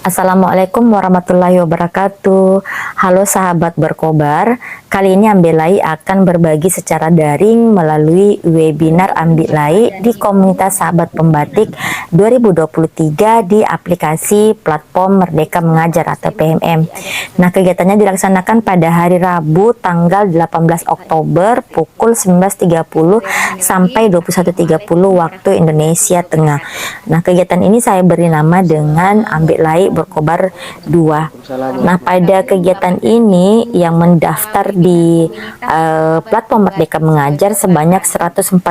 Assalamualaikum warahmatullahi wabarakatuh. Halo sahabat berkobar, kali ini Ambelai akan berbagi secara daring melalui webinar Ambelai di komunitas sahabat pembatik 2023 di aplikasi platform Merdeka Mengajar atau PMM. Nah, kegiatannya dilaksanakan pada hari Rabu tanggal 18 Oktober pukul 19.30 sampai 21.30 waktu Indonesia Tengah. Nah, kegiatan ini saya beri nama dengan Ambelai Berkobar 2. Nah, pada kegiatan ini yang mendaftar di platform Merdeka Mengajar sebanyak 149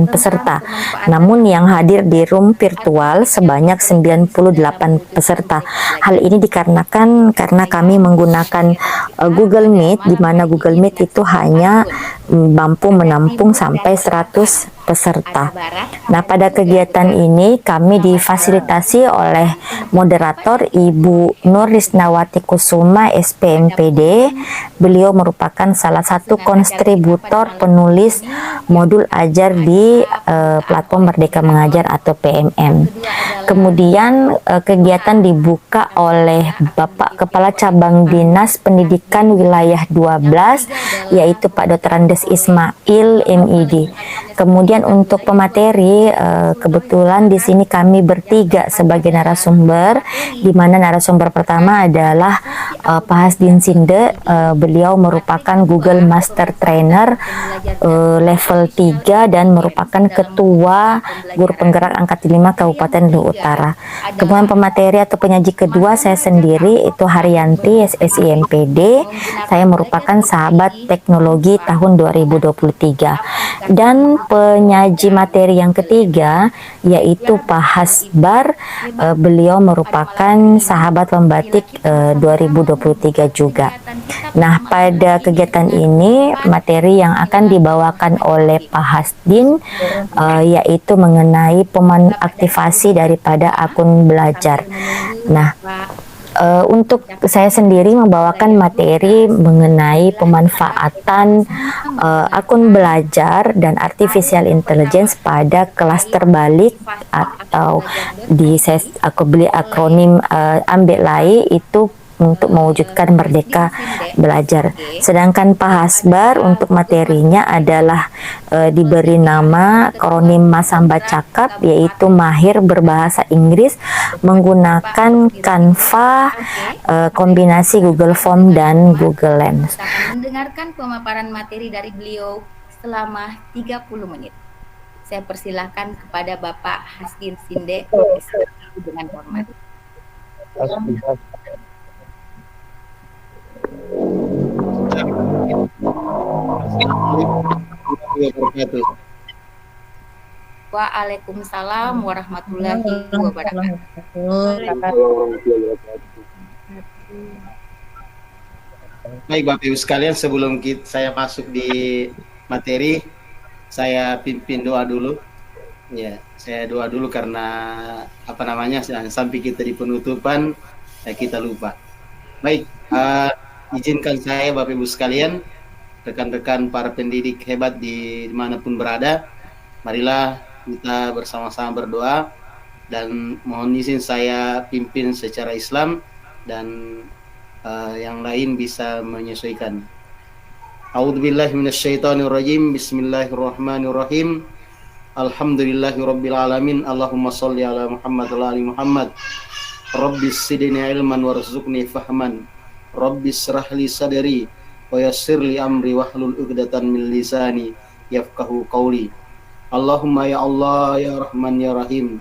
peserta. Namun yang hadir di room virtual sebanyak 98 peserta. Hal ini dikarenakan karena kami menggunakan Google Meet, di mana Google Meet itu hanya mampu menampung sampai 100 peserta. Nah, pada kegiatan ini kami difasilitasi oleh moderator Ibu Nur Risnawati Kusuma SPMPD. Beliau merupakan salah satu kontributor penulis modul ajar di platform Merdeka Mengajar atau PMM. Kemudian kegiatan dibuka oleh Bapak Kepala Cabang Dinas Pendidikan Wilayah 12 yaitu Pak Dr. Andes Ismail MID. Kemudian untuk pemateri, kebetulan di sini kami bertiga sebagai narasumber, di mana narasumber pertama adalah Pak Hasdin Sinde. Beliau merupakan Google Master Trainer level 3 dan merupakan Ketua Guru Penggerak Angkat 5 Kabupaten Luhut Utara. Kemudian pemateri atau penyaji kedua saya sendiri itu Haryanti SSIMPD. Saya merupakan sahabat teknologi tahun 2023. Dan penyaji materi yang ketiga yaitu Pak Hasbar. Beliau merupakan sahabat pembatik 2023 juga. Nah, pada kegiatan ini materi yang akan dibawakan oleh Pak Hasdin yaitu mengenai aktivasi daripada akun belajar. Nah, untuk saya sendiri membawakan materi mengenai pemanfaatan akun belajar dan artificial intelligence pada kelas terbalik atau aku beli akronim Ambelai itu untuk mewujudkan merdeka belajar. Sedangkan Pak Hasbar untuk materinya adalah diberi nama akronim Masamba Cakap, yaitu mahir berbahasa Inggris menggunakan Canva, kombinasi Google Form dan Google Lens. Mendengarkan pemaparan materi dari beliau selama 30 menit. Saya persilahkan kepada Bapak Hasdin Sinde dengan hormat. Waalaikumsalam warahmatullahi wabarakatuh. Baik Bapak Ibu sekalian, sebelum saya masuk di materi, saya pimpin doa dulu. Ya, saya doa dulu karena sampai kita di penutupan kita lupa. Baik, izinkan saya Bapak Ibu sekalian, rekan-rekan para pendidik hebat di dimanapun berada, marilah kita bersama-sama berdoa dan mohon izin saya pimpin secara Islam dan yang lain bisa menyesuaikan. A'udzubillahi minasyaitonirrajim. Bismillahirrahmanirrahim. Alhamdulillahirabbil alamin. Allahumma shalli ala Muhammad wa ali Muhammad. Rabbis zidni ilman warzuqni fahman. Rabbis shrah li sadri wa yassir li amri wahlul 'uqdatam min lisani yafqahu qawli. Allahumma ya Allah ya Rahman ya Rahim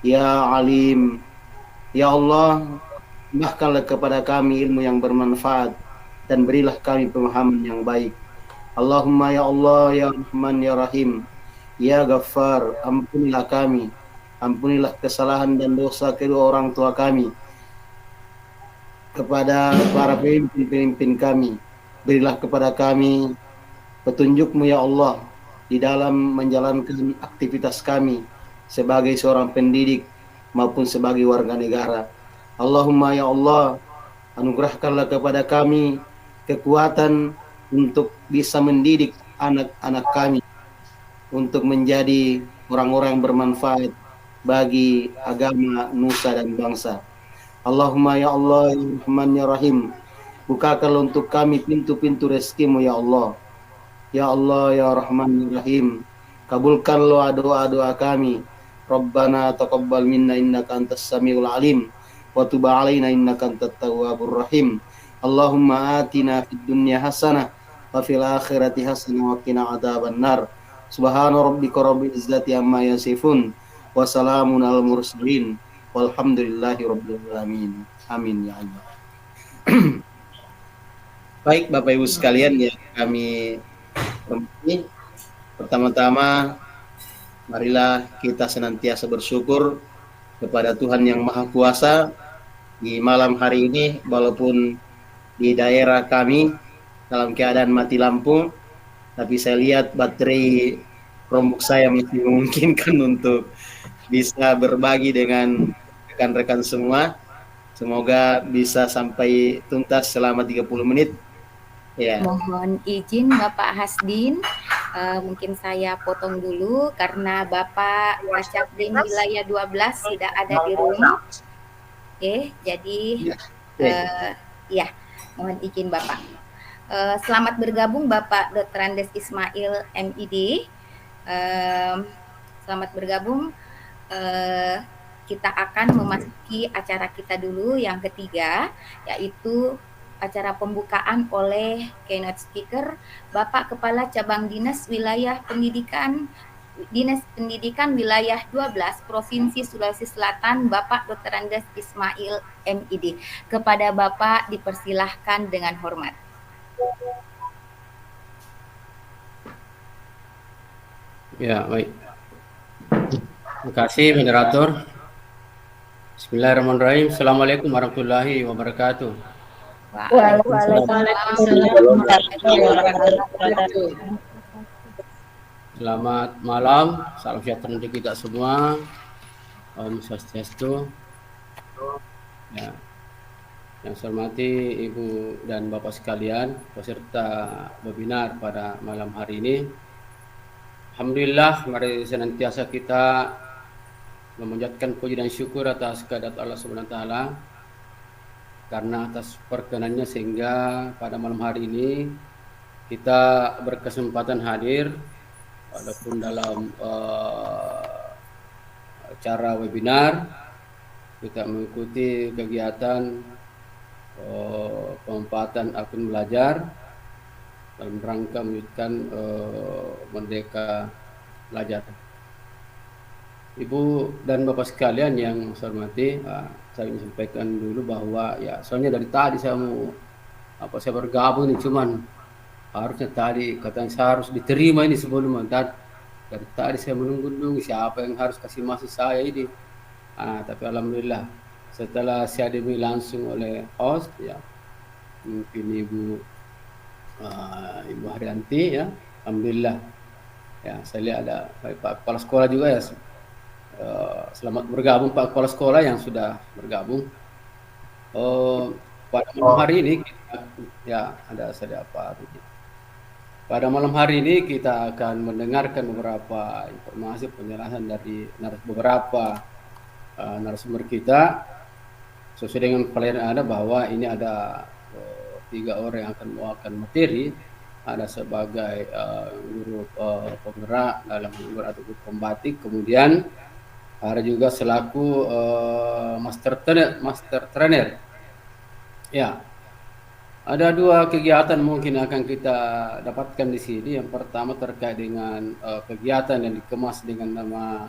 ya Alim. Ya Allah, bahkanlah kepada kami ilmu yang bermanfaat dan berilah kami pemahaman yang baik. Allahumma ya Allah ya Rahman ya Rahim ya Ghaffar, ampunilah kami, ampunilah kesalahan dan dosa kedua orang tua kami, kepada para pemimpin-pemimpin kami, berilah kepada kami petunjuk-Mu ya Allah di dalam menjalankan aktivitas kami sebagai seorang pendidik maupun sebagai warga negara. Allahumma ya Allah, anugerahkanlah kepada kami kekuatan untuk bisa mendidik anak-anak kami untuk menjadi orang-orang yang bermanfaat bagi agama, nusa dan bangsa. Allahumma ya Allah ya Rahman ya Rahim, bukakanlah untuk kami pintu-pintu rezekimu ya Allah. Ya Allah ya Rahman ya Rahim, kabulkanlah doa-doa kami. Rabbana taqabbal minna innaka antas samiul alim wa tub alaina innaka antat tawwabur rahim. Allahumma atina fid dunya hasanah wa fil akhirati hasanah wa qina adzabannar. Subhana rabbika rabbil izzati amma yasifun wa salamun alal mursalin walhamdulillahi rabbil alamin. Amin ya Allah. Baik Bapak Ibu sekalian yang kami hormati, pertama-tama marilah kita senantiasa bersyukur kepada Tuhan yang Maha Kuasa di malam hari ini, walaupun di daerah kami dalam keadaan mati lampu, tapi saya lihat baterai Chromebook saya masih memungkinkan untuk bisa berbagi dengan rekan-rekan semua. Semoga bisa sampai tuntas selama 30 menit. Ya. Mohon izin Bapak Hasdin, mungkin saya potong dulu karena Bapak Kacakdin wilayah 12 tidak ada di rumah. Oke, jadi ya, mohon izin Bapak. Selamat bergabung Bapak Dr. Andes Ismail MID. Selamat bergabung. Kita akan memasuki acara kita dulu yang ketiga, yaitu acara pembukaan oleh keynote speaker Bapak Kepala Cabang Dinas Pendidikan Wilayah 12 Provinsi Sulawesi Selatan, Bapak Dr. Andes Ismail MID. Kepada Bapak dipersilahkan dengan hormat. Ya, baik. Terima kasih moderator. Bismillahirrahmanirrahim. Assalamualaikum warahmatullahi wabarakatuh. Selamat malam, salam sejahtera untuk kita semua. Om Swastiastu. Ya. Yang saya hormati Ibu dan Bapak sekalian, peserta webinar pada malam hari ini. Alhamdulillah, mari senantiasa kita memanjatkan puji dan syukur atas kehadirat Allah Subhanahu wa taala, karena atas perkenannya sehingga pada malam hari ini kita berkesempatan hadir walaupun dalam acara webinar. Kita mengikuti kegiatan pemanfaatan akun belajar dalam rangka mewujudkan Merdeka Belajar. Ibu dan Bapak sekalian yang saya hormati, saya ingin sampaikan dulu bahwa ya soalnya dari tadi saya saya bergabung ini, cuman harusnya tadi katanya saya harus diterima ini sebelum dari tadi saya menunggu siapa yang harus kasih masuk saya ini. Tapi alhamdulillah setelah saya diberi langsung oleh host, ya mungkin Ibu Haryanti, ya alhamdulillah ya saya lihat ada Pak Kepala Sekolah juga ya. Selamat bergabung Pak Kepala Sekolah yang sudah bergabung. Pada malam hari ini Pada malam hari ini kita akan mendengarkan beberapa informasi penjelasan dari beberapa narasumber kita. Sesuai dengan pelayanan ada bahwa ini ada 3 orang yang akan membawakan materi. Ada sebagai guru penggerak dalam guru atau guru pembatik, kemudian ada juga selaku master trainer. Ya, ada 2 kegiatan mungkin akan kita dapatkan di sini. Yang pertama terkait dengan kegiatan yang dikemas dengan nama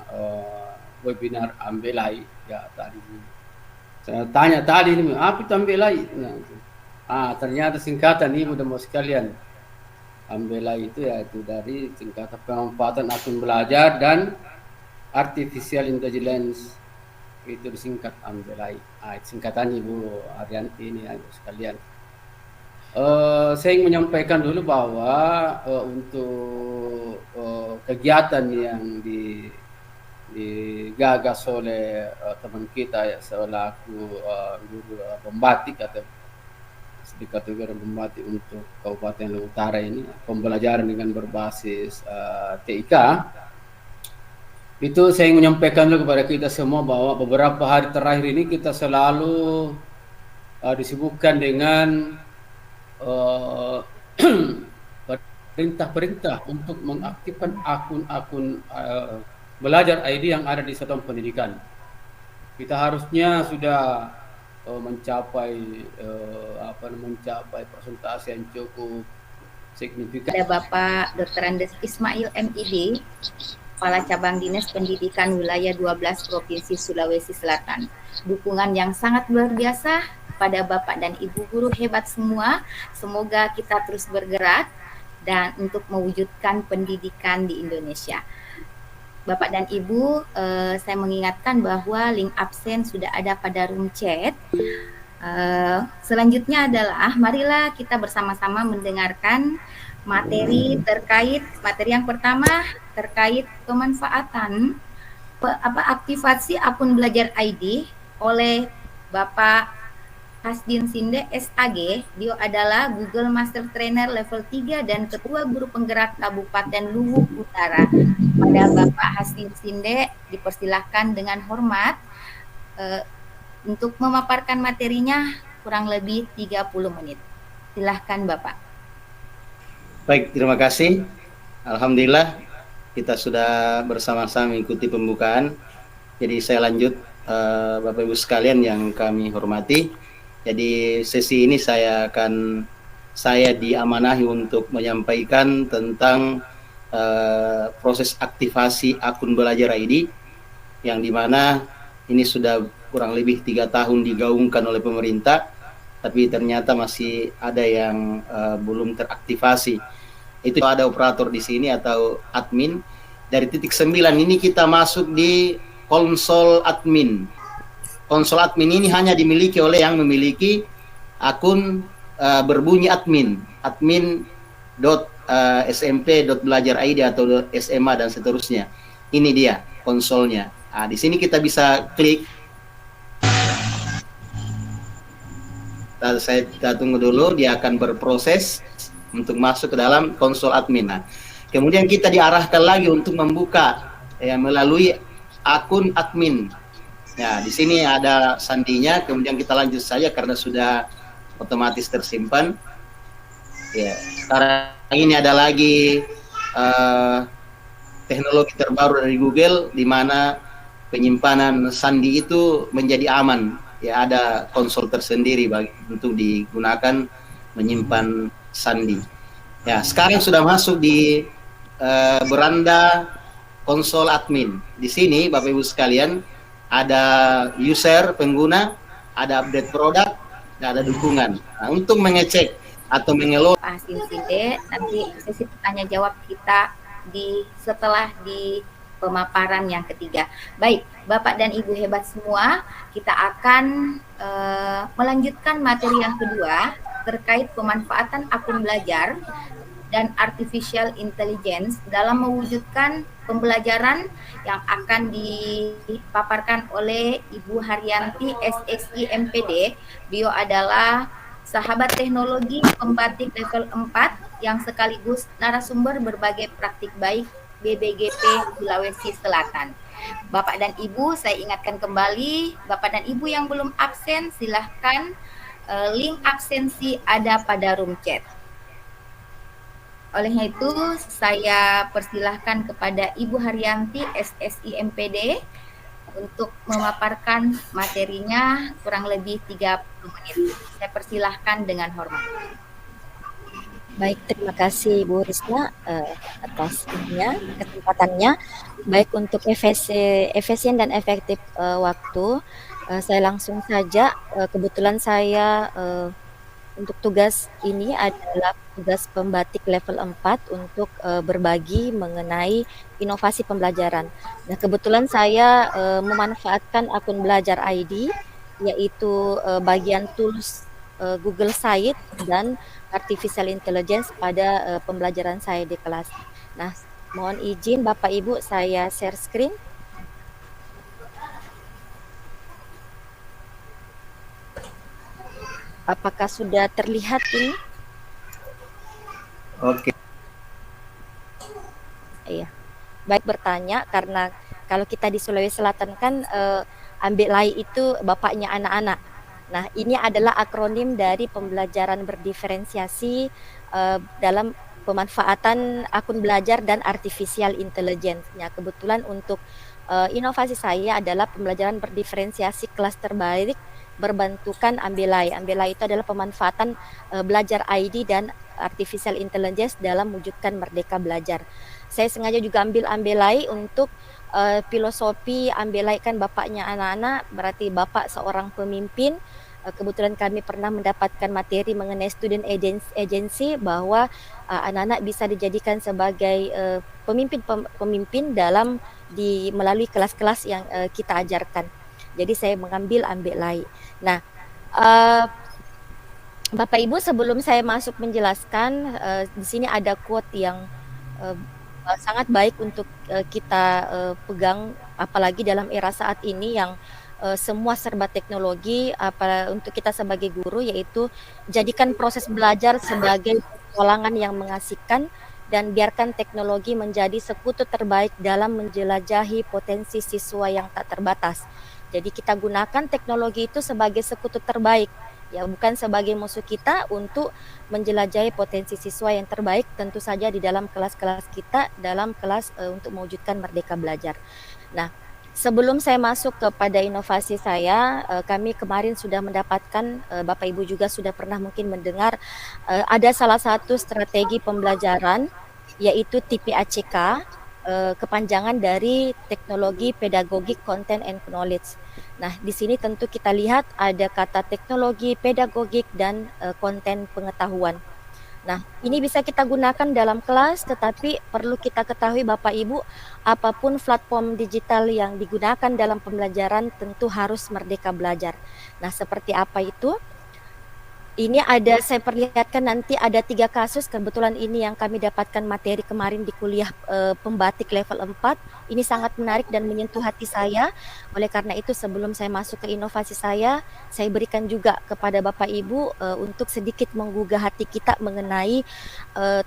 webinar Ambelai. Ya, tadi saya tanya tadi ini apa itu Ambelai? Ternyata singkatan Ibu dan Bapak sekalian. Ambelai itu yaitu dari singkatan pemanfaatan akun belajar dan Artificial Intelligence, itu disingkat Ambelai. Singkatannya Ibu Haryanti ini ya Ibu sekalian. Saya ingin menyampaikan dulu bahwa untuk kegiatan yang digagas oleh teman kita ya, selaku guru pembatik atau dikategori pembatik untuk Kabupaten Lombok Utara ini, pembelajaran dengan berbasis TIK. Itu saya ingin menyampaikan dulu kepada kita semua bahwa beberapa hari terakhir ini kita selalu disibukkan dengan uh, perintah-perintah untuk mengaktifkan akun-akun belajar ID yang ada di satuan pendidikan. Kita harusnya sudah mencapai persentase yang cukup signifikan. Ada Bapak Dr. Andes Ismail MID, Kepala Cabang Dinas Pendidikan Wilayah 12 Provinsi Sulawesi Selatan. Dukungan yang sangat luar biasa pada Bapak dan Ibu guru hebat semua. Semoga kita terus bergerak dan untuk mewujudkan pendidikan di Indonesia. Bapak dan Ibu, saya mengingatkan bahwa link absen sudah ada pada room chat. Selanjutnya adalah marilah kita bersama-sama mendengarkan materi yang pertama terkait pemanfaatan aktivasi akun belajar ID oleh Bapak Hasdin Sinde SAG. Dia adalah Google Master Trainer level 3 dan Ketua Guru Penggerak Kabupaten Luwu Utara. Pada Bapak Hasdin Sinde dipersilahkan dengan hormat untuk memaparkan materinya kurang lebih 30 menit. Silahkan Bapak. Baik, terima kasih. Alhamdulillah kita sudah bersama-sama mengikuti pembukaan. Jadi saya lanjut, Bapak Ibu sekalian yang kami hormati. Jadi sesi ini saya diamanahi untuk menyampaikan tentang proses aktivasi akun belajar ID, yang dimana ini sudah kurang lebih 3 tahun digaungkan oleh pemerintah, tapi ternyata masih ada yang belum teraktivasi. Itu ada operator di sini atau admin. Dari titik 9 ini kita masuk di konsol admin. Konsol admin ini hanya dimiliki oleh yang memiliki akun berbunyi admin.smp.belajar.id atau SMA dan seterusnya. Ini dia konsolnya. Nah, di sini kita bisa klik. Kita tunggu dulu, dia akan berproses untuk masuk ke dalam konsol admin. Nah, kemudian kita diarahkan lagi untuk membuka melalui akun admin. Ya, di sini ada sandinya, kemudian kita lanjut saja karena sudah otomatis tersimpan. Ya, sekarang ini ada lagi teknologi terbaru dari Google di mana penyimpanan sandi itu menjadi aman. Ya, ada konsol tersendiri untuk digunakan menyimpan sandi. Ya, sekarang sudah masuk di beranda konsol admin. Di sini Bapak Ibu sekalian ada user pengguna, ada update produk, dan ada dukungan. Nah, untuk mengecek atau mengelola Pak Hasdin Sinde, nanti sesi tanya jawab kita setelah di pemaparan yang ketiga. Baik, Bapak dan Ibu hebat semua, kita akan melanjutkan materi yang kedua terkait pemanfaatan akun belajar dan artificial intelligence dalam mewujudkan pembelajaran yang akan dipaparkan oleh Ibu Haryanti SSI MPD. Beliau adalah sahabat teknologi pembatik level 4 yang sekaligus narasumber berbagai praktik baik BBGP Sulawesi Selatan. Bapak dan Ibu, saya ingatkan kembali, Bapak dan Ibu yang belum absen, silahkan link absensi ada pada room chat. Olehnya itu, saya persilahkan kepada Ibu Haryanti SSI MPD untuk memaparkan materinya kurang lebih 30 menit. Saya persilahkan dengan hormat. Baik, terima kasih Bu Risma atas kesempatannya. Baik, untuk efisien dan efektif waktu, saya langsung saja. Kebetulan saya untuk tugas ini adalah tugas pembatik level 4 untuk berbagi mengenai inovasi pembelajaran. Nah, kebetulan saya memanfaatkan akun belajar ID, yaitu bagian tools Google Site dan Artificial Intelligence pada pembelajaran saya di kelas. Nah, mohon izin Bapak Ibu, saya share screen. Apakah sudah terlihat ini? Oke. Iya. Baik, bertanya karena Kalau kita di Sulawesi Selatan kan Ambek Lai itu bapaknya anak-anak. Nah, ini adalah akronim dari pembelajaran berdiferensiasi dalam pemanfaatan akun belajar dan artificial intelligence. Ya, kebetulan untuk inovasi saya adalah pembelajaran berdiferensiasi kelas terbaik berbentukan Ambelai. Ambelai itu adalah pemanfaatan belajar ID dan artificial intelligence dalam mewujudkan merdeka belajar. Saya sengaja juga ambil Ambelai untuk filosofi Ambelai kan bapaknya anak-anak, berarti bapak seorang pemimpin. Kebetulan kami pernah mendapatkan materi mengenai student agency bahwa anak-anak bisa dijadikan sebagai pemimpin dalam melalui kelas-kelas yang kita ajarkan. Jadi saya mengambil Ambelai. Nah, Bapak Ibu, sebelum saya masuk menjelaskan, di sini ada quote yang sangat baik untuk kita pegang, apalagi dalam era saat ini yang semua serba teknologi. Untuk kita sebagai guru, yaitu jadikan proses belajar sebagai petualangan yang mengasihkan dan biarkan teknologi menjadi sekutu terbaik dalam menjelajahi potensi siswa yang tak terbatas. Jadi kita gunakan teknologi itu sebagai sekutu terbaik, ya, bukan sebagai musuh kita untuk menjelajahi potensi siswa yang terbaik, tentu saja di dalam kelas-kelas kita, dalam kelas untuk mewujudkan merdeka belajar. Nah, sebelum saya masuk kepada inovasi saya, kami kemarin sudah mendapatkan, Bapak Ibu juga sudah pernah mungkin mendengar, ada salah satu strategi pembelajaran, yaitu TPACK, kepanjangan dari teknologi pedagogik content and knowledge. Nah, di sini tentu kita lihat ada kata teknologi pedagogik dan konten pengetahuan. Nah, ini bisa kita gunakan dalam kelas, tetapi perlu kita ketahui Bapak Ibu, apapun platform digital yang digunakan dalam pembelajaran tentu harus merdeka belajar. Nah, seperti apa itu? Ini saya perlihatkan nanti ada 3 kasus, kebetulan ini yang kami dapatkan materi kemarin di kuliah pembatik level 4. Ini sangat menarik dan menyentuh hati saya. Oleh karena itu sebelum saya masuk ke inovasi saya berikan juga kepada Bapak Ibu untuk sedikit menggugah hati kita mengenai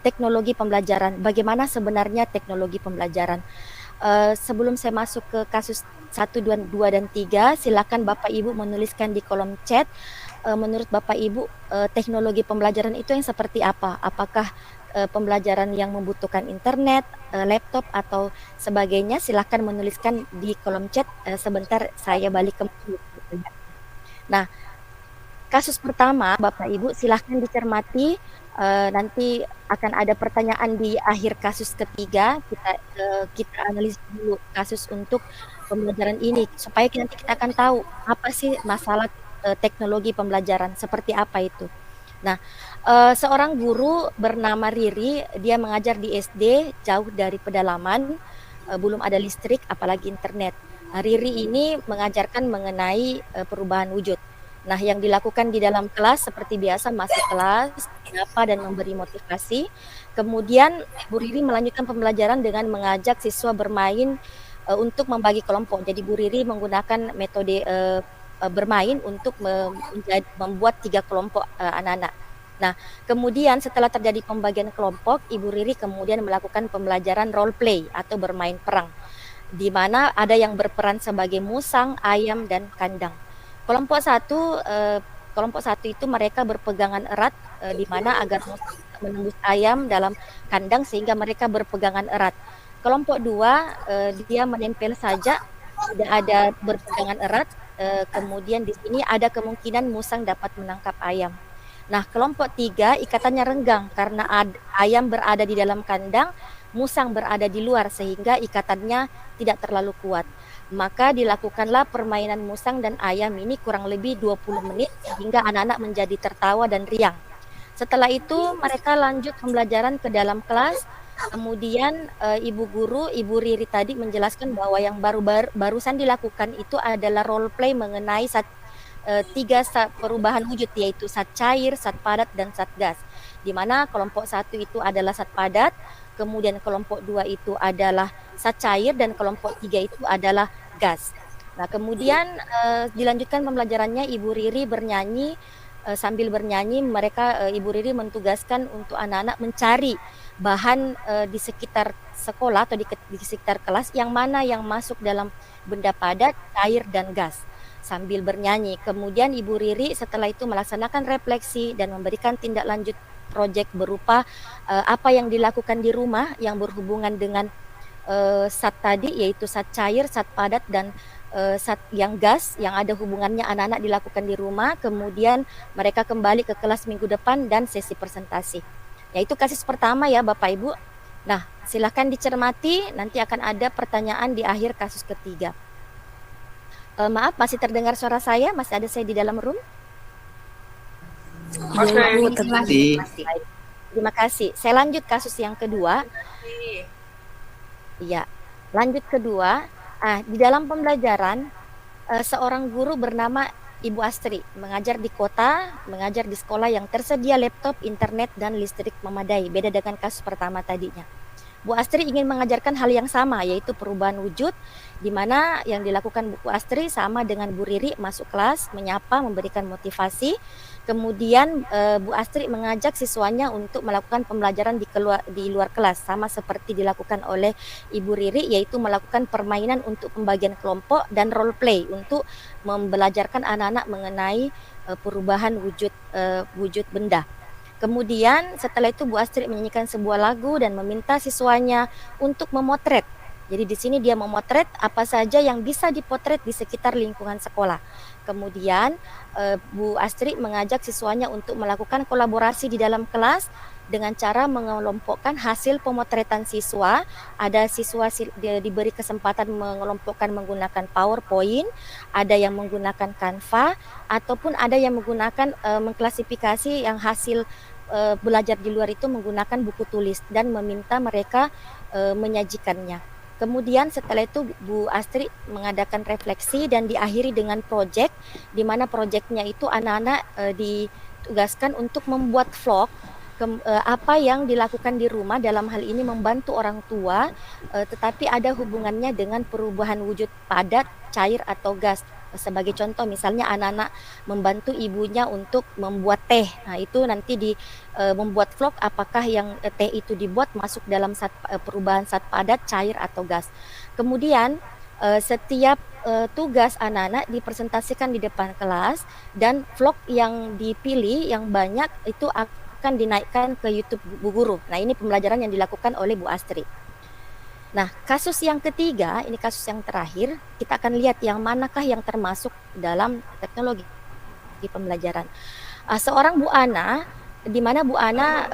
teknologi pembelajaran. Bagaimana sebenarnya teknologi pembelajaran? Sebelum saya masuk ke kasus 1, 2, dan 3, silakan Bapak Ibu menuliskan di kolom chat, menurut Bapak Ibu teknologi pembelajaran itu yang seperti apa? Apakah pembelajaran yang membutuhkan internet, laptop atau sebagainya? Silakan menuliskan di kolom chat, sebentar saya balik ke. Nah, kasus pertama Bapak Ibu silahkan dicermati, nanti akan ada pertanyaan di akhir kasus ketiga. Kita analisis dulu kasus untuk pembelajaran ini supaya nanti kita akan tahu apa sih masalah teknologi pembelajaran, seperti apa itu. Nah, seorang guru bernama Riri, dia mengajar di SD jauh dari pedalaman, belum ada listrik apalagi internet. Riri ini mengajarkan mengenai perubahan wujud. Nah, yang dilakukan di dalam kelas seperti biasa, masuk kelas, menyapa dan memberi motivasi. Kemudian Bu Riri melanjutkan pembelajaran dengan mengajak siswa bermain untuk membagi kelompok. Jadi Bu Riri menggunakan metode bermain untuk membuat 3 kelompok anak-anak. Nah, kemudian setelah terjadi pembagian kelompok, Ibu Riri kemudian melakukan pembelajaran role play atau bermain perang, di mana ada yang berperan sebagai musang, ayam, dan kandang. Kelompok satu itu mereka berpegangan erat, di mana agar musang menembus ayam dalam kandang sehingga mereka berpegangan erat. Kelompok 2 dia menempel saja, tidak ada berpegangan erat. Kemudian di sini ada kemungkinan musang dapat menangkap ayam. Nah, kelompok 3 ikatannya renggang karena ayam berada di dalam kandang, musang berada di luar sehingga ikatannya tidak terlalu kuat. Maka dilakukanlah permainan musang dan ayam ini kurang lebih 20 menit sehingga anak-anak menjadi tertawa dan riang. Setelah itu mereka lanjut pembelajaran ke dalam kelas. Kemudian Ibu Guru, Ibu Riri tadi menjelaskan bahwa yang barusan dilakukan itu adalah role play mengenai 3 perubahan wujud, yaitu zat cair, zat padat, dan zat gas. Di mana kelompok 1 itu adalah zat padat, kemudian kelompok 2 itu adalah zat cair, dan kelompok 3 itu adalah gas. Nah, kemudian dilanjutkan pembelajarannya, Ibu Riri bernyanyi sambil bernyanyi mereka Ibu Riri mentugaskan untuk anak-anak mencari bahan di sekitar sekolah atau di sekitar kelas yang mana yang masuk dalam benda padat, cair dan gas sambil bernyanyi. Kemudian Ibu Riri setelah itu melaksanakan refleksi dan memberikan tindak lanjut proyek berupa apa yang dilakukan di rumah yang berhubungan dengan zat tadi, yaitu zat cair, zat padat dan zat yang gas yang ada hubungannya anak-anak dilakukan di rumah. Kemudian mereka kembali ke kelas minggu depan dan sesi presentasi. Ya, itu kasus pertama ya Bapak Ibu. Nah, silakan dicermati, nanti akan ada pertanyaan di akhir kasus ketiga. Maaf, masih terdengar suara saya? Masih ada saya di dalam room? Masih. Terima kasih. Saya lanjut kasus yang kedua. Iya, lanjut kedua. Di dalam pembelajaran, seorang guru bernama Ibu Astri mengajar di kota, mengajar di sekolah yang tersedia laptop, internet, dan listrik memadai. Beda dengan kasus pertama tadinya. Bu Astri ingin mengajarkan hal yang sama, yaitu perubahan wujud, di mana yang dilakukan Bu Astri sama dengan Bu Riri, masuk kelas, menyapa, memberikan motivasi. Kemudian Bu Astri mengajak siswanya untuk melakukan pembelajaran di luar kelas, sama seperti dilakukan oleh Ibu Riri, yaitu melakukan permainan untuk pembagian kelompok dan role play untuk membelajarkan anak-anak mengenai perubahan wujud benda. Kemudian setelah itu Bu Astri menyanyikan sebuah lagu dan meminta siswanya untuk memotret. Jadi di sini dia memotret apa saja yang bisa dipotret di sekitar lingkungan sekolah. Kemudian Bu Astri mengajak siswanya untuk melakukan kolaborasi di dalam kelas dengan cara mengelompokkan hasil pemotretan siswa. Ada siswa diberi kesempatan mengelompokkan menggunakan PowerPoint, ada yang menggunakan Canva, ataupun ada yang menggunakan mengklasifikasi yang hasil belajar di luar itu menggunakan buku tulis dan meminta mereka menyajikannya. Kemudian setelah itu Bu Astri mengadakan refleksi dan diakhiri dengan proyek, di mana proyeknya itu anak-anak ditugaskan untuk membuat vlog apa yang dilakukan di rumah, dalam hal ini membantu orang tua, tetapi ada hubungannya dengan perubahan wujud padat, cair atau gas. Sebagai contoh misalnya anak-anak membantu ibunya untuk membuat teh. Nah, itu nanti membuat vlog apakah yang teh itu dibuat masuk dalam perubahan zat padat, cair atau gas. Kemudian setiap tugas anak-anak dipresentasikan di depan kelas dan vlog yang dipilih yang banyak itu akan dinaikkan ke YouTube Bu Guru. Nah, ini pembelajaran yang dilakukan oleh Bu Astri. Nah, kasus yang ketiga, ini kasus yang terakhir, kita akan lihat yang manakah yang termasuk dalam teknologi di pembelajaran. Seorang Bu Ana, di mana Bu Ana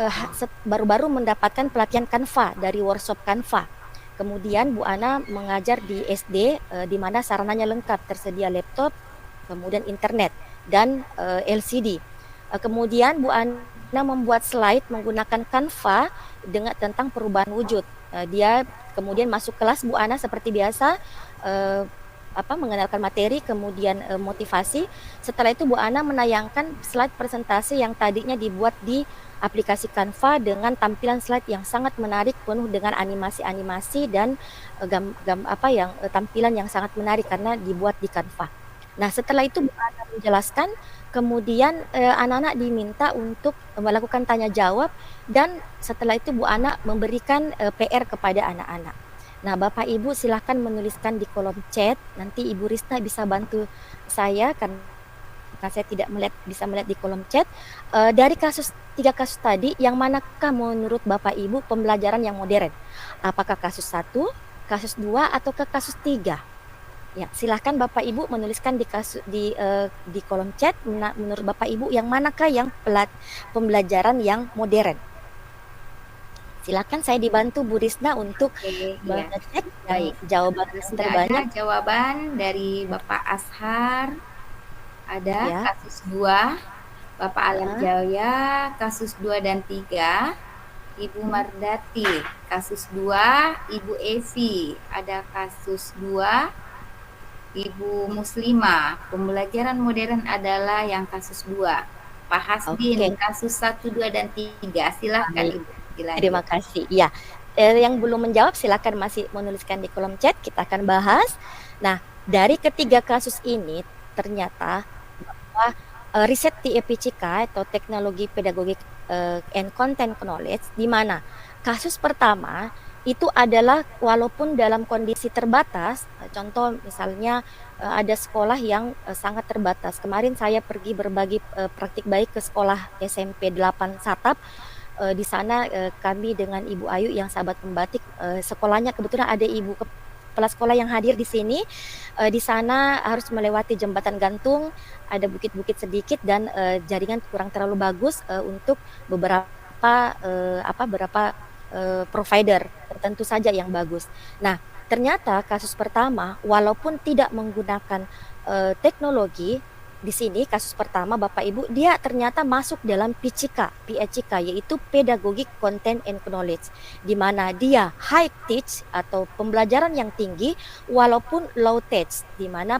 baru-baru mendapatkan pelatihan Canva dari workshop Canva. Kemudian Bu Ana mengajar di SD, di mana sarananya lengkap, tersedia laptop, kemudian internet, dan LCD. Kemudian Bu Ana membuat slide menggunakan Canva tentang perubahan wujud. Dia kemudian masuk kelas Bu Ana seperti biasa, mengenalkan materi, kemudian motivasi. Setelah itu Bu Ana menayangkan slide presentasi yang tadinya dibuat di aplikasi Canva dengan tampilan slide yang sangat menarik, penuh dengan animasi-animasi dan tampilan yang sangat menarik karena dibuat di Canva. Nah, setelah itu Bu Ana menjelaskan, kemudian anak-anak diminta untuk melakukan tanya jawab, dan setelah itu Bu Ana memberikan PR kepada anak-anak. Nah, Bapak Ibu silahkan menuliskan di kolom chat, nanti Ibu Risna bisa bantu saya karena saya tidak bisa melihat di kolom chat. Dari tiga kasus tadi, yang manakah menurut Bapak Ibu pembelajaran yang modern? Apakah kasus 1, kasus 2, atau ke kasus 3? Ya, silahkan Bapak Ibu menuliskan di kolom chat, menurut Bapak Ibu yang manakah yang pembelajaran yang modern. Silakan, saya dibantu Bu Risna untuk mengecek jawaban terbanyak. Ada jawaban dari Bapak Ashar, ada kasus 2, Bapak Alam Jaya, kasus 2 dan 3, Ibu Mardati, kasus 2, Ibu Evi, ada kasus 2, Ibu Muslimah. Pembelajaran modern adalah yang kasus 2. Pak Hasdin, kasus 1, 2, dan 3. Silakan Ibu. Terima kasih. Ya, yang belum menjawab silakan masih menuliskan di kolom chat, kita akan bahas. Nah, dari ketiga kasus ini ternyata bahwa riset TEPCK atau Teknologi Pedagogik and Content Knowledge, di mana kasus pertama itu adalah walaupun dalam kondisi terbatas, contoh misalnya ada sekolah yang sangat terbatas. Kemarin saya pergi berbagi praktik baik ke sekolah SMP 8 Satap. Di sana kami dengan Ibu Ayu yang sahabat pembatik, sekolahnya kebetulan ada ibu kepala sekolah yang hadir di sini. Di sana harus melewati jembatan gantung, ada bukit-bukit sedikit dan jaringan kurang terlalu bagus untuk beberapa provider tertentu saja yang bagus. Nah, ternyata kasus pertama walaupun tidak menggunakan teknologi, di sini kasus pertama Bapak Ibu dia ternyata masuk dalam PCK yaitu Pedagogic Content and Knowledge, di mana dia high teach atau pembelajaran yang tinggi walaupun low tech, di mana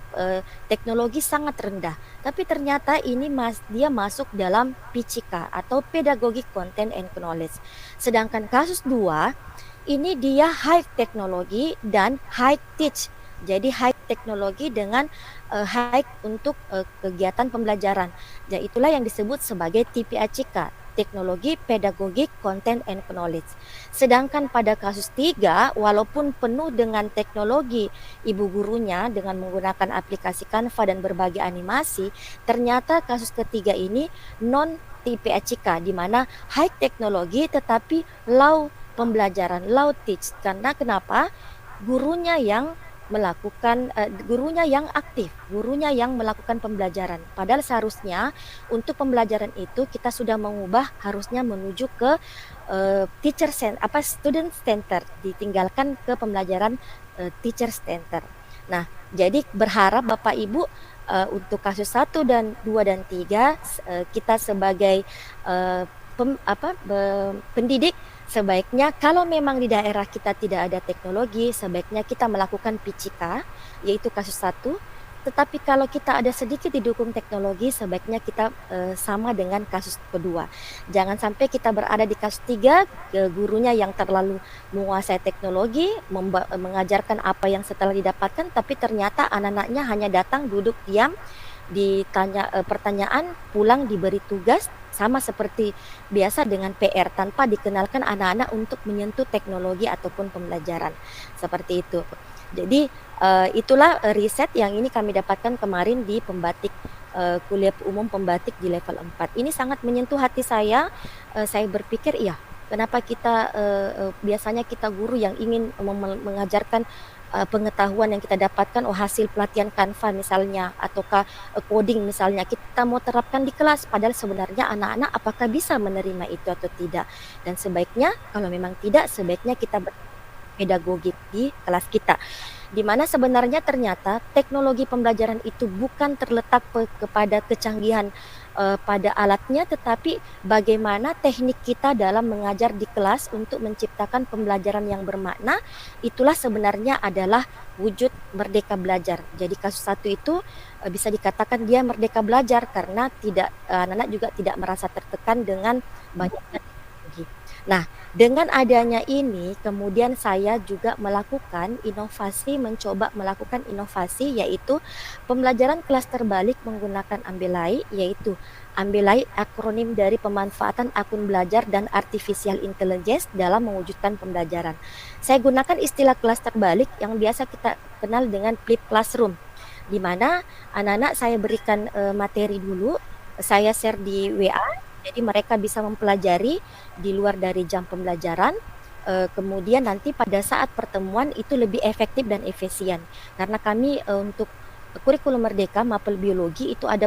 teknologi sangat rendah. Tapi ternyata ini dia masuk dalam PCK atau Pedagogic Content and Knowledge. Sedangkan kasus 2 ini dia high teknologi dan high teach. Jadi high teknologi dengan high untuk kegiatan pembelajaran. Jadi itulah yang disebut sebagai TPACK, Teknologi Pedagogik Content and Knowledge. Sedangkan pada kasus 3, walaupun penuh dengan teknologi ibu gurunya dengan menggunakan aplikasi Canva dan berbagai animasi, ternyata kasus ketiga ini non TPACK, di mana high teknologi tetapi low pembelajaran, low teach. Karena kenapa? Gurunya yang melakukan gurunya yang aktif, gurunya yang melakukan pembelajaran. Padahal seharusnya untuk pembelajaran itu kita sudah mengubah, harusnya menuju ke student center, ditinggalkan ke pembelajaran teacher center. Nah, jadi berharap Bapak Ibu untuk kasus 1 dan 2 dan 3 kita sebagai pendidik sebaiknya kalau memang di daerah kita tidak ada teknologi, sebaiknya kita melakukan PCK, yaitu kasus 1. Tetapi kalau kita ada sedikit didukung teknologi, sebaiknya kita sama dengan kasus kedua. Jangan sampai kita berada di kasus 3, gurunya yang terlalu menguasai teknologi, mengajarkan apa yang setelah didapatkan, tapi ternyata anak-anaknya hanya datang, duduk, diam, ditanya pertanyaan, pulang diberi tugas, sama seperti biasa dengan PR tanpa dikenalkan anak-anak untuk menyentuh teknologi ataupun pembelajaran seperti itu. Jadi itulah riset yang ini kami dapatkan kemarin di pembatik kuliah umum pembatik di level 4. Ini sangat menyentuh hati saya. Saya berpikir kenapa kita biasanya kita guru yang ingin mengajarkan pengetahuan yang kita dapatkan hasil pelatihan Canva misalnya ataukah coding misalnya kita mau terapkan di kelas, padahal sebenarnya anak-anak apakah bisa menerima itu atau tidak. Dan sebaiknya kalau memang tidak, sebaiknya kita pedagogik di kelas kita, di mana sebenarnya ternyata teknologi pembelajaran itu bukan terletak kepada kecanggihan pada alatnya, tetapi bagaimana teknik kita dalam mengajar di kelas untuk menciptakan pembelajaran yang bermakna. Itulah sebenarnya adalah wujud merdeka belajar. Jadi kasus 1 itu bisa dikatakan dia merdeka belajar karena tidak anak-anak juga tidak merasa tertekan dengan banyaknya teknologi. Nah, dengan adanya ini, kemudian saya juga mencoba melakukan inovasi, yaitu pembelajaran kelas terbalik menggunakan Ambelai, yaitu Ambelai akronim dari pemanfaatan akun belajar dan artificial intelligence dalam mewujudkan pembelajaran. Saya gunakan istilah kelas terbalik yang biasa kita kenal dengan flip classroom, di mana anak-anak saya berikan materi dulu, saya share di WA. Jadi mereka bisa mempelajari di luar dari jam pembelajaran, kemudian nanti pada saat pertemuan itu lebih efektif dan efisien. Karena kami untuk kurikulum merdeka mapel biologi itu ada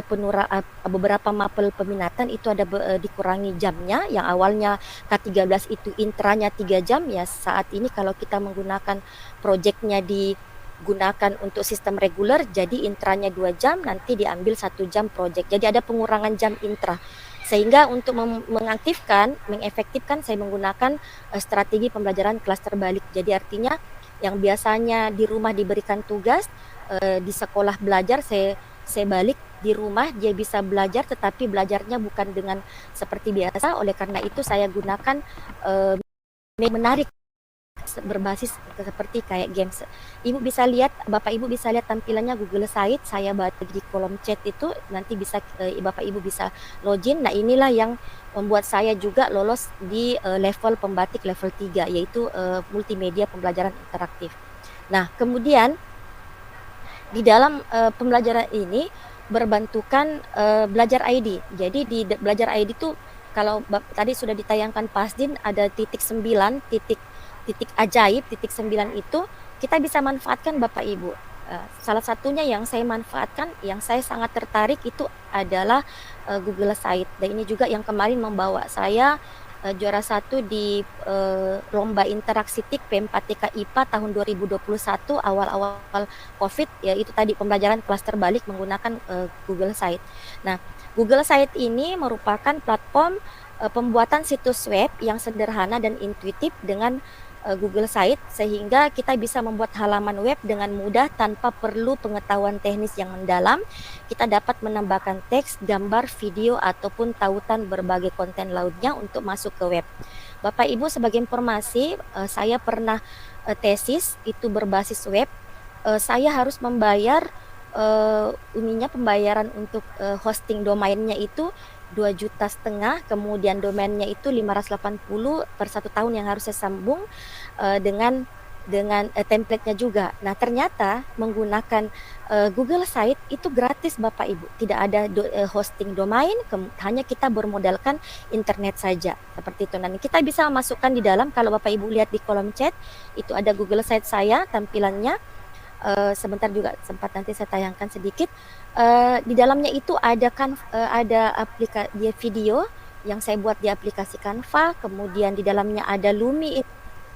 beberapa mapel peminatan itu ada dikurangi jamnya, yang awalnya K13 itu intranya 3 jam, ya saat ini kalau kita menggunakan proyeknya digunakan untuk sistem reguler, jadi intranya 2 jam, nanti diambil 1 jam proyek. Jadi ada pengurangan jam intra. Sehingga untuk mengefektifkan saya menggunakan strategi pembelajaran kelas terbalik. Jadi artinya yang biasanya di rumah diberikan tugas, di sekolah belajar, saya balik di rumah dia bisa belajar, tetapi belajarnya bukan dengan seperti biasa. Oleh karena itu saya gunakan menarik berbasis seperti kayak games. Ibu bisa lihat, Bapak Ibu bisa lihat tampilannya Google Site, saya bagi di kolom chat itu, nanti bisa Bapak Ibu bisa login. Nah, inilah yang membuat saya juga lolos di level pembatik level 3, yaitu multimedia pembelajaran interaktif. Nah, kemudian di dalam pembelajaran ini berbantukan Belajar ID. Jadi di Belajar ID itu kalau tadi sudah ditayangkan Pasdin ada titik 9, titik ajaib, titik 9 itu kita bisa manfaatkan Bapak Ibu. Salah satunya yang saya manfaatkan, yang saya sangat tertarik itu adalah Google Site. Dan ini juga yang kemarin membawa saya juara 1 di lomba interaksi TIK P4TK IPA tahun 2021 awal-awal COVID, yaitu tadi pembelajaran kelas terbalik menggunakan Google Site. Nah, Google Site ini merupakan platform pembuatan situs web yang sederhana dan intuitif dengan Google Site, sehingga kita bisa membuat halaman web dengan mudah tanpa perlu pengetahuan teknis yang mendalam. Kita dapat menambahkan teks, gambar, video, ataupun tautan berbagai konten lainnya untuk masuk ke web. Bapak Ibu, sebagai informasi, saya pernah tesis itu berbasis web. Saya harus membayar pembayaran untuk hosting domainnya itu 2,5 juta, kemudian domainnya itu 580 per 1 tahun yang harus saya sambung dengan template-nya juga. Nah, ternyata menggunakan Google Site itu gratis Bapak Ibu, tidak ada hosting domain, hanya kita bermodalkan internet saja, seperti itu. Nanti kita bisa masukkan di dalam, kalau Bapak Ibu lihat di kolom chat itu ada Google Site saya tampilannya. Sebentar juga sempat nanti saya tayangkan sedikit. Di dalamnya itu ada aplikasi video yang saya buat di aplikasi Canva, kemudian di dalamnya ada Lumi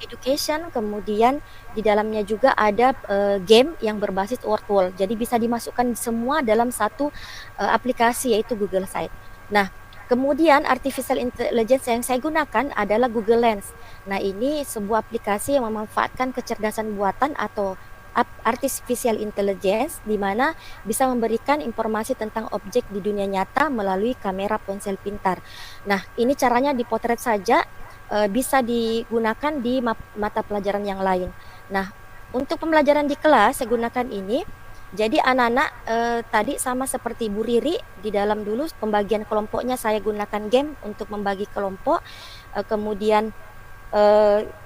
Education, kemudian di dalamnya juga ada game yang berbasis Wordwall. Jadi bisa dimasukkan semua dalam satu aplikasi, yaitu Google Site. Nah, kemudian artificial intelligence yang saya gunakan adalah Google Lens. Nah, ini sebuah aplikasi yang memanfaatkan kecerdasan buatan atau artificial intelligence, di mana bisa memberikan informasi tentang objek di dunia nyata melalui kamera ponsel pintar. Nah, ini caranya dipotret saja, bisa digunakan di mata pelajaran yang lain. Nah, untuk pembelajaran di kelas saya gunakan ini. Jadi anak-anak tadi sama seperti Bu Riri, di dalam dulu pembagian kelompoknya saya gunakan game untuk membagi kelompok, kemudian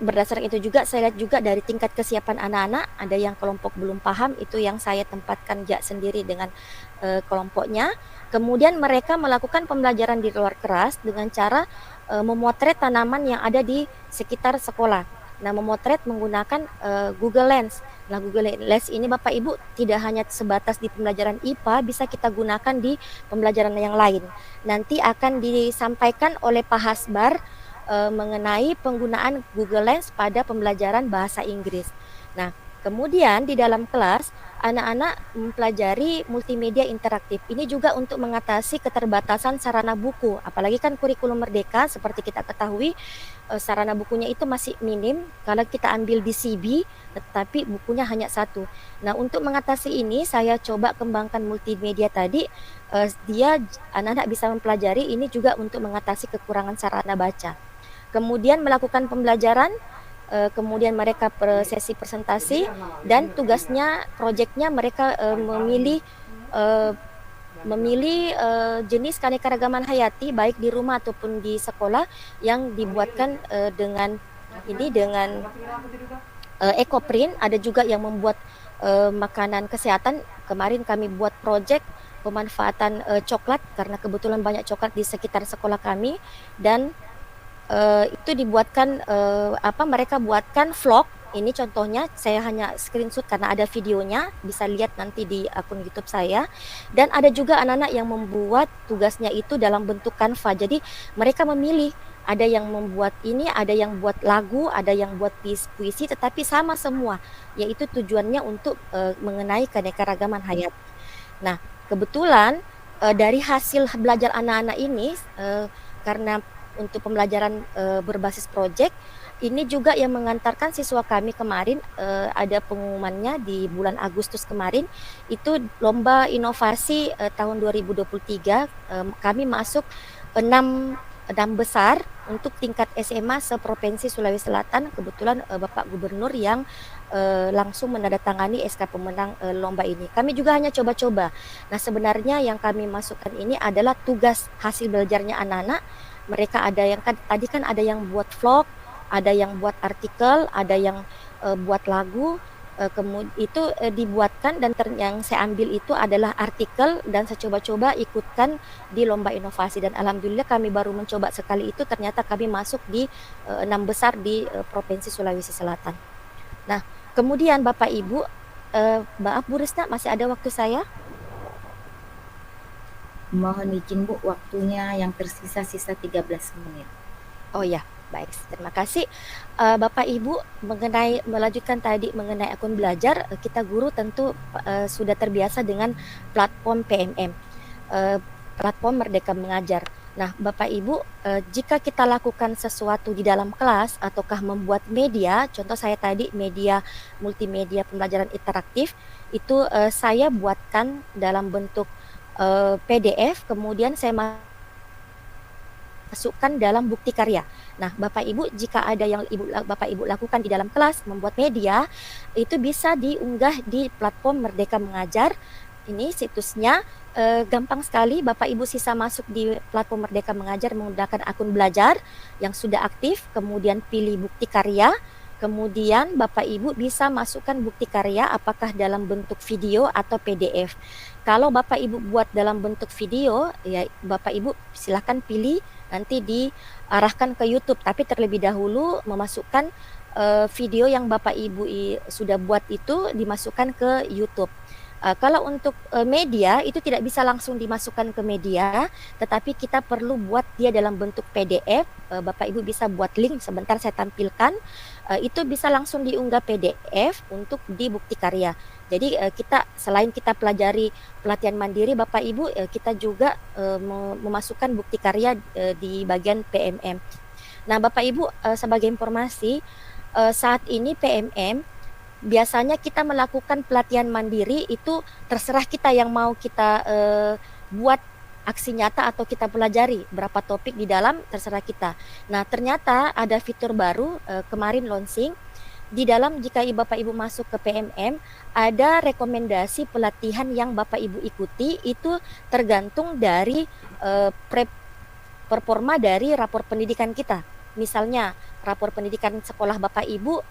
berdasarkan itu juga saya lihat juga dari tingkat kesiapan anak-anak, ada yang kelompok belum paham, itu yang saya tempatkan sendiri dengan kelompoknya. Kemudian mereka melakukan pembelajaran di luar kelas dengan cara memotret tanaman yang ada di sekitar sekolah. Nah, memotret menggunakan Google Lens. Nah, Google Lens ini Bapak Ibu tidak hanya sebatas di pembelajaran IPA, bisa kita gunakan di pembelajaran yang lain. Nanti akan disampaikan oleh Pak Hasbar mengenai penggunaan Google Lens pada pembelajaran bahasa Inggris. Nah, kemudian di dalam kelas anak-anak mempelajari multimedia interaktif. Ini juga untuk mengatasi keterbatasan sarana buku. Apalagi kan kurikulum merdeka seperti kita ketahui, sarana bukunya itu masih minim. Kalau kita ambil di CB, tetapi bukunya hanya 1. Nah, untuk mengatasi ini saya coba kembangkan multimedia tadi. Dia anak-anak bisa mempelajari ini juga untuk mengatasi kekurangan sarana baca. Kemudian melakukan pembelajaran, kemudian mereka sesi presentasi, dan tugasnya, proyeknya mereka memilih jenis keanekaragaman hayati baik di rumah ataupun di sekolah yang dibuatkan dengan ekoprint. Ada juga yang membuat makanan kesehatan. Kemarin kami buat proyek pemanfaatan coklat karena kebetulan banyak coklat di sekitar sekolah kami, dan itu dibuatkan mereka buatkan vlog. Ini contohnya, saya hanya screenshot karena ada videonya, bisa lihat nanti di akun YouTube saya. Dan ada juga anak-anak yang membuat tugasnya itu dalam bentuk Canva. Jadi mereka memilih, ada yang membuat ini, ada yang buat lagu, ada yang buat puisi, tetapi sama semua, yaitu tujuannya untuk mengenai keanekaragaman hayat. Nah, kebetulan dari hasil belajar anak-anak ini, karena untuk pembelajaran berbasis proyek, ini juga yang mengantarkan siswa kami kemarin, ada pengumumannya di bulan Agustus kemarin, itu lomba inovasi tahun 2023, kami masuk 6 6 besar untuk tingkat SMA se-Provinsi Sulawesi Selatan. Kebetulan Bapak Gubernur yang langsung menandatangani SK pemenang lomba ini. Kami juga hanya coba-coba. Nah, sebenarnya yang kami masukkan ini adalah tugas hasil belajarnya anak-anak. Mereka ada yang tadi kan ada yang buat vlog, ada yang buat artikel, ada yang buat lagu. Kemudian itu dibuatkan dan yang saya ambil itu adalah artikel dan saya coba-coba ikutkan di lomba inovasi dan alhamdulillah kami baru mencoba sekali itu ternyata kami masuk di 6 besar di Provinsi Sulawesi Selatan. Nah, kemudian Bapak Ibu, maaf Bu Risna masih ada waktu saya? Mohon izin Bu, waktunya yang tersisa sisa 13 menit. Oh ya, baik. Terima kasih. Bapak Ibu melanjutkan tadi mengenai akun belajar, kita guru tentu sudah terbiasa dengan platform PMM, platform Merdeka Mengajar. Nah, Bapak Ibu, jika kita lakukan sesuatu di dalam kelas ataukah membuat media, contoh saya tadi media multimedia pembelajaran interaktif, itu saya buatkan dalam bentuk PDF, kemudian saya masukkan dalam bukti karya. Nah, Bapak Ibu, jika ada yang Bapak Ibu lakukan di dalam kelas membuat media, itu bisa diunggah di platform Merdeka Mengajar. Ini situsnya gampang sekali. Bapak Ibu sisa masuk di platform Merdeka Mengajar menggunakan akun belajar yang sudah aktif, kemudian pilih bukti karya. Kemudian Bapak Ibu bisa masukkan bukti karya apakah dalam bentuk video atau PDF. Kalau Bapak Ibu buat dalam bentuk video, ya Bapak Ibu silakan pilih nanti diarahkan ke YouTube. Tapi terlebih dahulu memasukkan video yang Bapak Ibu sudah buat itu dimasukkan ke YouTube. Kalau untuk media itu tidak bisa langsung dimasukkan ke media, tetapi kita perlu buat dia dalam bentuk PDF. Bapak Ibu bisa buat link, sebentar saya tampilkan. Itu bisa langsung diunggah PDF untuk di bukti karya. Jadi kita selain kita pelajari pelatihan mandiri, Bapak Ibu kita juga memasukkan bukti karya di bagian PMM. Nah, Bapak Ibu sebagai informasi saat ini PMM biasanya kita melakukan pelatihan mandiri itu terserah kita yang mau kita buat aksi nyata atau kita pelajari berapa topik di dalam, terserah kita. Nah, ternyata ada fitur baru kemarin launching di dalam. Jika Bapak Ibu masuk ke PMM, ada rekomendasi pelatihan yang Bapak Ibu ikuti itu tergantung dari performa dari rapor pendidikan kita. Misalnya rapor pendidikan sekolah Bapak Ibu